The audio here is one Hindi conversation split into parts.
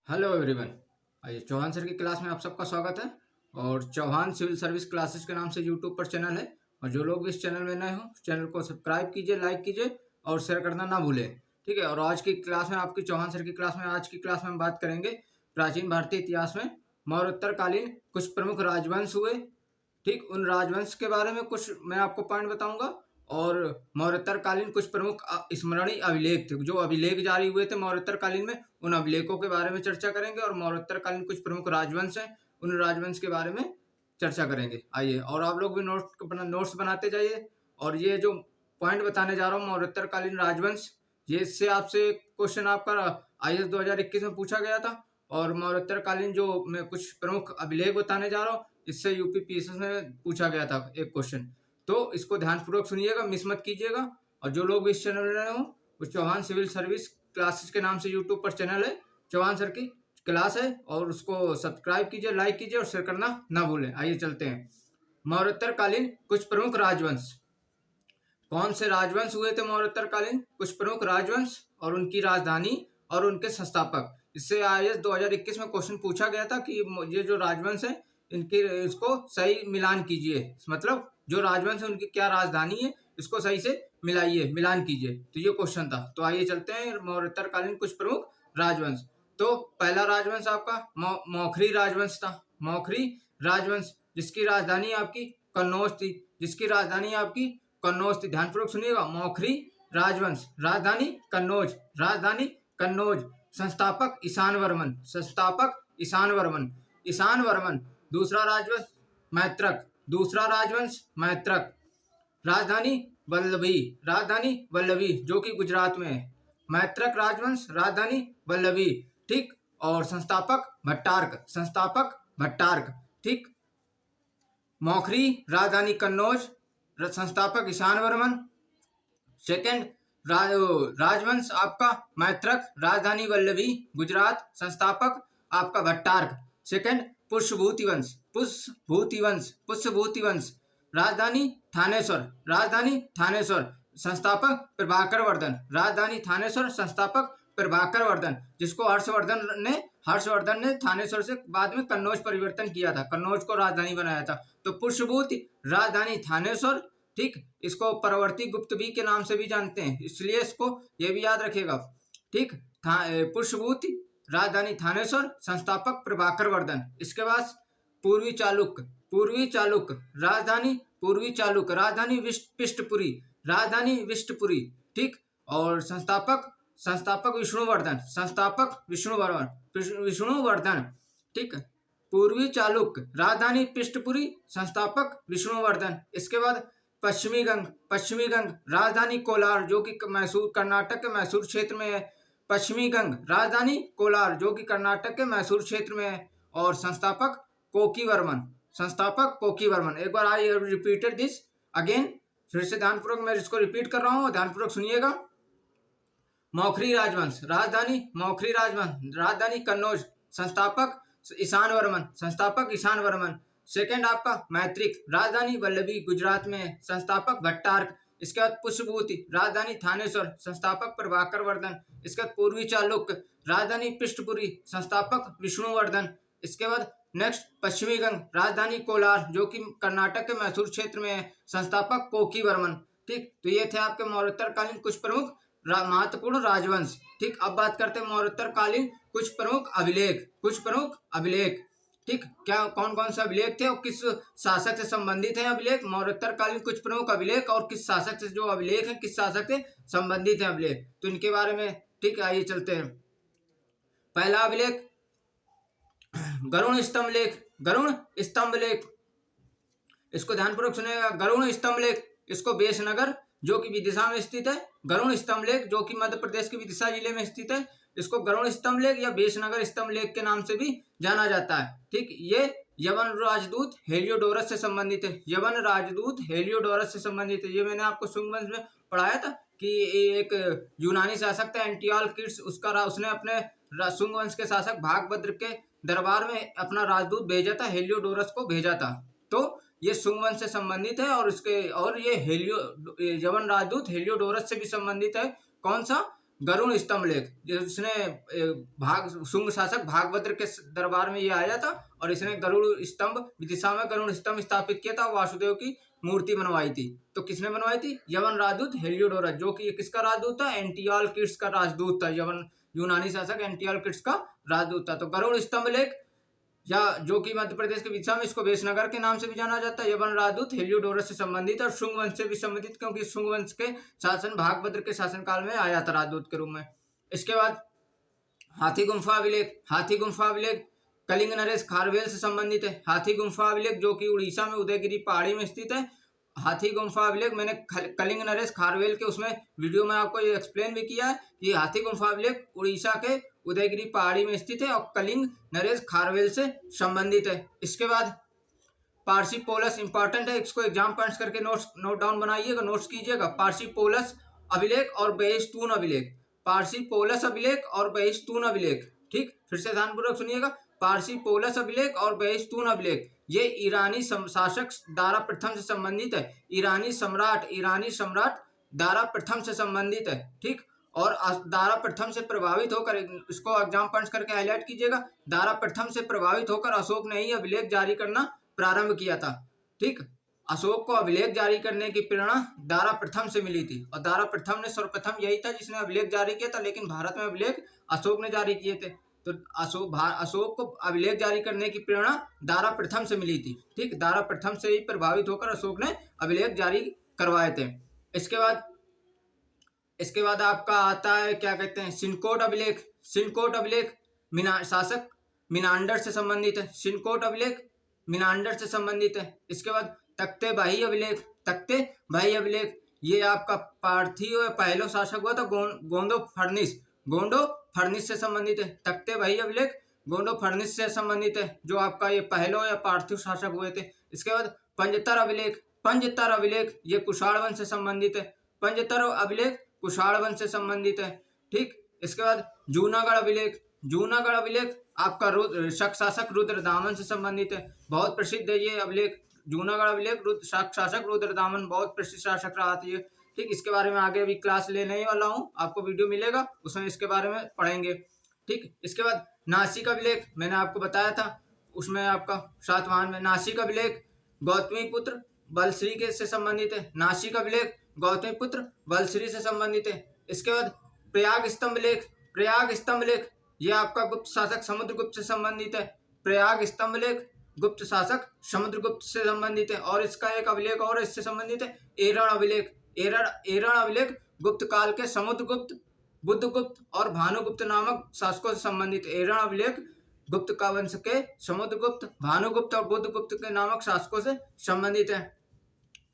Hello everyone. आइए चौहान सर की क्लास में आप सबका स्वागत है। और चौहान सिविल सर्विस क्लासेस के नाम से यूट्यूब पर चैनल है। और जो लोग भी इस चैनल में नए हो चैनल को सब्सक्राइब कीजिए, लाइक कीजिए और शेयर करना ना भूलें। ठीक है। और आज की क्लास में आपकी चौहान सर की क्लास में आज की क्लास में हम बात करेंगे प्राचीन भारतीय इतिहास में मौर्योत्तरकालीन कुछ प्रमुख राजवंश हुए। ठीक, उन राजवंश के बारे में कुछ मैं आपको पॉइंट बताऊंगा। और मौर्योत्तरकालीन कुछ प्रमुख स्मरणीय अभिलेख थे, जो अभिलेख जारी हुए थे मौर्योत्तरकालीन में, उन अभिलेखों के बारे में चर्चा करेंगे। और मौर्योत्तरकालीन कुछ प्रमुख राजवंश हैं, उन राजवंश के बारे में चर्चा करेंगे। आइए, और आप लोग भी नोट्स बनाते जाइए। और ये जो पॉइंट बताने जा रहा हूँ मौर्योत्तरकालीन राजवंश, ये इससे आपसे क्वेश्चन आपका IAS 2021 में पूछा गया था। और मौर्योत्तरकालीन जो मैं कुछ प्रमुख अभिलेख बताने जा रहा हूँ, इससे यूपी PSS में पूछा गया था एक क्वेश्चन। तो इसको ध्यानपूर्वक सुनिएगा, मिस मत कीजिएगा। और जो लोग भी इस चैनल में रहे हो, वो चौहान सिविल सर्विस क्लासेस के नाम से यूट्यूब पर चैनल है, चौहान सर की क्लास है, और उसको सब्सक्राइब कीजिए, लाइक कीजिए और शेयर करना ना भूलें। आइए चलते हैं। मौर्योत्तरकालीन कुछ प्रमुख राजवंश। कौन से राजवंश हुए थे मौर्योत्तरकालीन? कुछ प्रमुख राजवंश और उनकी राजधानी और उनके संस्थापक। इससे IAS 2021 में क्वेश्चन पूछा गया था कि ये जो राजवंश है इनकी इसको सही मिलान कीजिए, मतलब जो राजवंश है उनकी क्या राजधानी है, इसको सही से मिलाइए, मिलान कीजिए। तो ये क्वेश्चन था। तो आइए चलते हैं मौर्योत्तरकालीन कुछ प्रमुख राजवंश। तो पहला राजवंश आपका मौखरी राजवंश था। मौखरी राजवंश, जिसकी राजधानी आपकी कन्नौज थी। जिसकी राजधानी आपकी कन्नौज थी। ध्यानपूर्वक सुनिएगा। मौखरी राजवंश, राजधानी कन्नौज, राजधानी कन्नौज। संस्थापक ईशान वर्मन, संस्थापक ईशान वर्मन, ईशान वर्मन। दूसरा राजवंश मैत्रक, दूसरा राजवंश मैत्रक। राजधानी वल्लभी, राजधानी वल्लभी, जो कि गुजरात में है। मैत्रक राजवंश, राजधानी वल्लभी। ठीक। और संस्थापक भट्टार्क, संस्थापक भट्टार्क। ठीक। मौखरी राजधानी कन्नौज, संस्थापक ईशान वर्मन। सेकेंड राजवंश आपका मैत्रक, राजधानी वल्लभी, गुजरात, संस्थापक आपका भट्टार्क। सेकेंड पुष्यभूति वंश, पुष्यभूति वंश, पुष्यभूति वंश। राजधानी थानेश्वर, राजधानी थानेश्वर, संस्थापक प्रभाकर वर्धन, राजधानी थानेश्वर, संस्थापक प्रभाकर वर्धन, जिसको हर्षवर्धन ने थानेश्वर से बाद में कन्नौज परिवर्तन किया था, कन्नौज को राजधानी बनाया था। तो पुष्यभूति राजधानी थानेश्वर। ठीक। इसको परवर्ती गुप्त बी के नाम से भी जानते हैं, इसलिए इसको ये भी याद रखेगा। ठीक। पुष्यभूति राजधानी थानेश्वर, संस्थापक प्रभाकर वर्धन। इसके बाद पूर्वी चालुक्य, पूर्वी चालुक्य, राजधानी पूर्वी चालुक्य, राजधानी विष्टपुरी, राजधानी विष्टपुरी। ठीक। और संस्थापक विष्णुवर्धन, संस्थापक विष्णुवर्धन। ठीक। पूर्वी चालुक्य, राजधानी पृष्ठपुरी, संस्थापक विष्णुवर्धन। इसके बाद पश्चिमी गंग, पश्चिमी गंग, राजधानी कोलार, जो कि मैसूर, कर्नाटक के मैसूर क्षेत्र में है। पश्चिमी गंग, राजधानी कोलार, जो कि कर्नाटक के मैसूर क्षेत्र में है। और संस्थापक कोकीवर्मन, संस्थापक कोकीवर्मन। एक बार आई रिपीटेड दिस अगेन, फिर से ध्यानपूर्वक मैं इसको रिपीट कर रहा हूँ, ध्यानपूर्वक सुनिएगा। मौखरी राजवंश, राजधानी मौखरी राजवंश, राजधानी कन्नौज, संस्थापक ईशान वर्मन, संस्थापक ईशान वर्मन। सेकेंड आपका मैत्रिक, राजधानी वल्लभी, गुजरात में, संस्थापक भट्टार्क। इसके बाद पुष्यभूति, राजधानी थानेश्वर, संस्थापक प्रभाकर वर्धन। इसके बाद पूर्वी चालुक्य, राजधानी पृष्ठपुरी, संस्थापक विष्णुवर्धन। इसके बाद नेक्स्ट पश्चिमी गंग, राजधानी कोलार, जो कि कर्नाटक के मैसूर क्षेत्र में है, संस्थापक कोकीवर्मन। ठीक। तो ये थे आपके मौर्योत्तरकालीन कुछ प्रमुख महत्वपूर्ण राजवंश। ठीक। अब बात करते हैं मौर्योत्तरकालीन कुछ प्रमुख अभिलेख, कुछ प्रमुख अभिलेख। ठीक। क्या कौन कौन से अभिलेख थे और किस शासक से संबंधित है अभिलेख? मौर्योत्तरकालीन कुछ प्रमुख अभिलेख और किस शासक से जो अभिलेख है, किस शासक से संबंधित है अभिलेख, तो इनके बारे में। ठीक। आइए चलते हैं। पहला अभिलेख गरुड़ स्तंभ लेख, गरुड़ स्तंभ लेख। इसको ध्यानपूर्वक सुनिएगा। गरुड़ स्तंभ लेख, इसको बेसनगर, जो कि विदिशा में स्थित है, गरुड़ स्तंभ लेख, जो कि मध्य प्रदेश के विदिशा जिले में स्थित है, इसको गरुड़ स्तंभ लेख या बेसनगर स्तंभ लेख के नाम से भी जाना जाता है। ठीक। ये यवन राजदूत हेलियोडोरस से संबंधित है, यवन राजदूत हेलियोडोरस से संबंधित है। ये मैंने आपको शुंगवंश में पढ़ाया था कि एक यूनानी शासक था एंटियोक्लिड्स, उसने अपने शुंगवंश के शासक भागभद्र के दरबार में अपना राजदूत भेजा था, हेलियोडोरस को भेजा था। तो ये शुंगवंश से संबंधित है। और ये यवन राजदूत हेलियोडोरस से भी संबंधित है। कौन सा? गरुड़ स्तंभ लेख, जिसने शुंग शासक भागभद्र के दरबार में ये आया था और इसने गरुड़ स्तंभ विदिशा में गरुड़ स्तंभ स्थापित किया था, वासुदेव की मूर्ति बनवाई थी। तो किसने बनवाई थी? यवन राजदूत हेलियोडोरस, जो कि किसका राजदूत था? एंटियोकस का राजदूत था। यवन यूनानी शासक एंटियोकस का राजदूत था। तो गरुड़ स्तंभ लेख, या जो कि मध्य प्रदेश के विदिशा में, इसको वेशनगर के नाम से भी जाना जाता है। यवन राजदूत हेलियोडोरस से संबंधित और शुंग वंश से भी संबंधित, क्योंकि शुंग वंश के शासन भागभद्र के शासनकाल में आया था राजदूत के रूप में। इसके बाद हाथी गुम्फा अभिलेख, हाथी गुम्फा अभिलेख कलिंग नरेश खारवेल से संबंधित है। हाथी गुम्फा अभिलेख जो कि उड़ीसा में उदयगिरी पहाड़ी में स्थित है। हाथी गुम्फा अभिलेख मैंने कलिंग नरेश खारवेल के उसमें वीडियो में आपको ये एक्सप्लेन भी किया है कि हाथी गुम्फा अभिलेख उड़ीसा के उदयगिरी पहाड़ी में स्थित है और कलिंग नरेश खारवेल से संबंधित है। इसके बाद पार्सिपोलस इंपॉर्टेंट है, इसको एग्जाम पॉइंट्स करके नोट डाउन बनाइएगा, नोट्स कीजिएगा। पार्सिपोलस अभिलेख और बेहिस्तून अभिलेख, पार्सिपोलस अभिलेख और बेहिस्तून अभिलेख, ठीक, फिर से ध्यानपूर्वक सुनिएगा। पार्सिपोलस अभिलेख और बेहिस्तून अभिलेख ये ईरानी शासक दारा प्रथम से संबंधित है। ईरानी सम्राट दारा प्रथम से संबंधित है, ठीक। और दारा प्रथम से प्रभावित होकर, इसको एग्जाम पॉइंट्स करके हाईलाइट कीजिएगा, दारा प्रथम से प्रभावित होकर अशोक ने ही अभिलेख जारी करना प्रारंभ किया था, ठीक। अशोक को अभिलेख जारी करने की प्रेरणा दारा प्रथम से मिली थी और दारा प्रथम ने सर्वप्रथम यही था जिसने अभिलेख जारी किया था, लेकिन भारत में अभिलेख अशोक ने जारी किए थे। तो अशोक को अभिलेख जारी करने की प्रेरणा दारा प्रथम से मिली थी, ठीक। दारा प्रथम से ही प्रभावित होकर अशोक ने अभिलेख जारी करवाए थे। इसके बाद आपका आता है, क्या कहते हैं, सिनकोट अभिलेख। सिनकोट अभिलेख शासक मिनांडर से संबंधित है। सिनकोट अभिलेख मिनांडर से संबंधित है। इसके बाद तख्ते भाई अभिलेख, तख्ते भाई अभिलेख ये आपका पार्थिव पहलो शासक हुआ था गोंडो फर्निस से संबंधित है। तख्ते भाई अभिलेख गोंडो फर्निस से संबंधित है, जो आपका ये पहलो या पार्थिव शासक हुए थे। इसके बाद पंजतर अभिलेख ये कुषाण वंश से संबंधित है। पंजतर अभिलेख कुषाण वंश से संबंधित है, ठीक। इसके बाद जूनागढ़ अभिलेख आपका शक शासक रुद्रदामन से संबंधित है। बहुत प्रसिद्ध है ये अभिलेख, जूनागढ़ अभिलेख शक शासक रुद्रदामन, बहुत प्रसिद्ध शासक रहा था ये, ठीक। इसके बारे में आगे अभी क्लास लेने ही वाला हूँ, आपको वीडियो मिलेगा उसमें इसके बारे में पढ़ेंगे, ठीक। इसके बाद नासिक अभिलेख मैंने आपको बताया था, उसमें आपका सातवाहन में नासिक अभिलेख गौतमी पुत्र बलश्री के से संबंधित है। नासिक अभिलेख गौतमी पुत्र बलश्री से संबंधित है। इसके बाद प्रयाग स्तंभ लेख ये आपका गुप्त शासक समुद्रगुप्त से संबंधित है। प्रयाग स्तंभ लेख गुप्त शासक समुद्रगुप्त से संबंधित है। और इसका एक अभिलेख और इससे संबंधित है, एरण अभिलेख गुप्त काल के समुद्रगुप्त, बुद्धगुप्त और भानुगुप्त नामक शासकों से संबंधित। एरण अभिलेख गुप्त का वंश के समुद्रगुप्त, भानुगुप्त और बुद्धगुप्त के नामक शासकों से संबंधित है।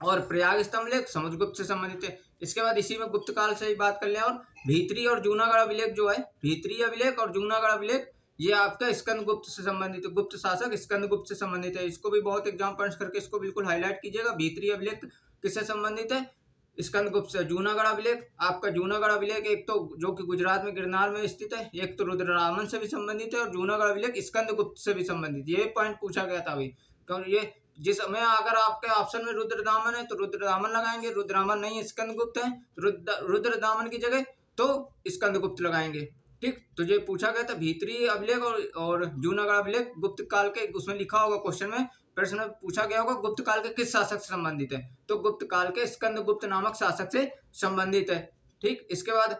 और प्रयाग स्तंभ लेख समुद्रगुप्त से संबंधित है। इसके बाद इसी में गुप्त काल से ही बात कर लें। और भीतरी और जूनागढ़ अभिलेख जो है, भीतरी अभिलेख और जूनागढ़ अभिलेख ये आपका स्कंदगुप्त से संबंधित है, गुप्त शासक स्कंदगुप्त से संबंधित है। इसको भी बहुत एग्जाम पॉइंट्स करके इसको बिल्कुल हाईलाइट कीजिएगा। भीतरी अभिलेख किससे संबंधित है? स्कंदगुप्त से। जूनागढ़ अभिलेख आपका जूनागढ़ अभिलेख एक तो जो कि गुजरात में गिरनार में स्थित है, एक तो रुद्रदामन से भी संबंधित है और जूनागढ़ अभिलेख स्कंदगुप्त से भी संबंधित। ये पॉइंट पूछा गया था अभी, क्योंकि ये जिसमें अगर आपके ऑप्शन में रुद्रदामन है तो रुद्रदामन लगाएंगे, रुद्रदामन नहीं है स्कंदगुप्त है, रुद्रदामन की जगह तो स्कंदगुप्त लगाएंगे, ठीक। तो ये पूछा गया था भीतरी अभिलेख और जूनागढ़ अभिलेख गुप्त काल के, उसमें लिखा होगा क्वेश्चन में, प्रश्न में पूछा गया होगा गुप्त काल के किस शासक से संबंधित है, तो गुप्त काल के स्कंदगुप्त नामक शासक से संबंधित है, ठीक। इसके बाद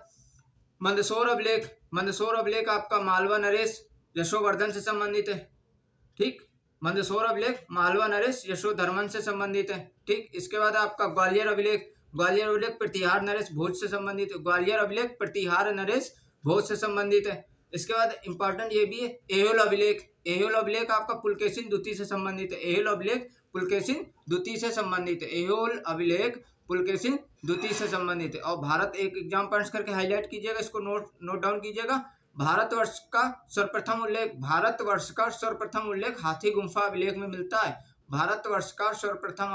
मंदसौर अभिलेख आपका मालवा नरेश यशोवर्धन से संबंधित है, ठीक। मंदसौर अभिलेख मालवा नरेश यशोधर्मन से संबंधित है, ठीक। इसके बाद आपका ग्वालियर अभिलेख प्रतिहार नरेश भोज से संबंधित है। ग्वालियर अभिलेख प्रतिहार नरेश भोज से संबंधित है। इसके बाद इंपॉर्टेंट ये भी है एहोल अभिलेख आपका पुलकेशिन द्वितीय से संबंधित है। एहोल अभिलेख पुलकेशिन द्वितीय से संबंधित है। एहोल अभिलेख पुलकेशिन द्वितीय से संबंधित है। और भारत एक एग्जाम पॉइंट्स करके हाईलाइट कीजिएगा, इसको नोट डाउन कीजिएगा। भारतवर्ष का सर्वप्रथम उल्लेख हाथी गुम्फा अभिलेख में मिलता है। भारतवर्ष का सर्वप्रथम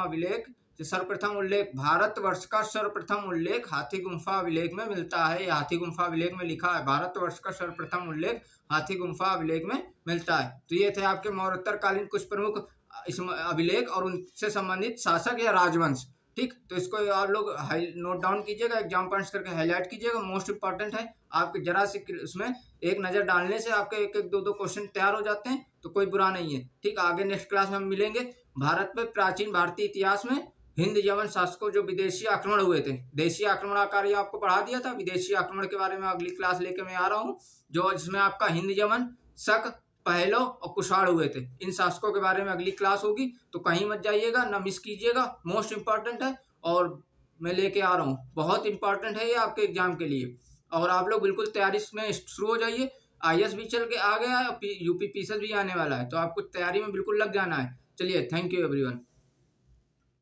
उल्लेख हाथी गुम्फा अभिलेख में मिलता है। हाथी गुम्फा अभिलेख में लिखा है, भारतवर्ष का सर्वप्रथम उल्लेख हाथी गुम्फा अभिलेख में मिलता है। तो ये थे आपके मौर्योत्तरकालीन कुछ प्रमुख अभिलेख और उनसे संबंधित शासक या राजवंश। ठीक, तो इसको आप लोग हाई नोट डाउन कीजिएगा, एग्जाम पॉइंट्स करके हाईलाइट कीजिएगा, मोस्ट इंपॉर्टेंट है। आपके जरा सी उसमें एक नज़र डालने से आपके एक एक दो दो क्वेश्चन तैयार हो जाते हैं, तो कोई बुरा नहीं है। ठीक, आगे नेक्स्ट क्लास में हम मिलेंगे। भारत में प्राचीन भारतीय इतिहास में हिंद यवन शासकों जो विदेशी आक्रमण हुए थे, देशी आक्रमणकारी आपको पढ़ा दिया था, विदेशी आक्रमण के बारे में अगली क्लास लेके मैं आ रहा हूँ, जो जिसमें आपका हिंद यवन, शक, पहलो और कुषाण हुए थे। इन शासकों के बारे में अगली क्लास होगी, तो कहीं मत जाइएगा, ना मिस कीजिएगा, मोस्ट इंपॉर्टेंट है। और मैं लेके आ रहा हूँ, बहुत इंपॉर्टेंट है ये आपके एग्जाम के लिए। और आप लोग बिल्कुल तैयारी में शुरू हो जाइए। आईएएस भी चल के आ गया है, यूपी पीसीएस भी आने वाला है, तो आपको तैयारी में बिल्कुल लग जाना है। चलिए, थैंक यू एवरीवन।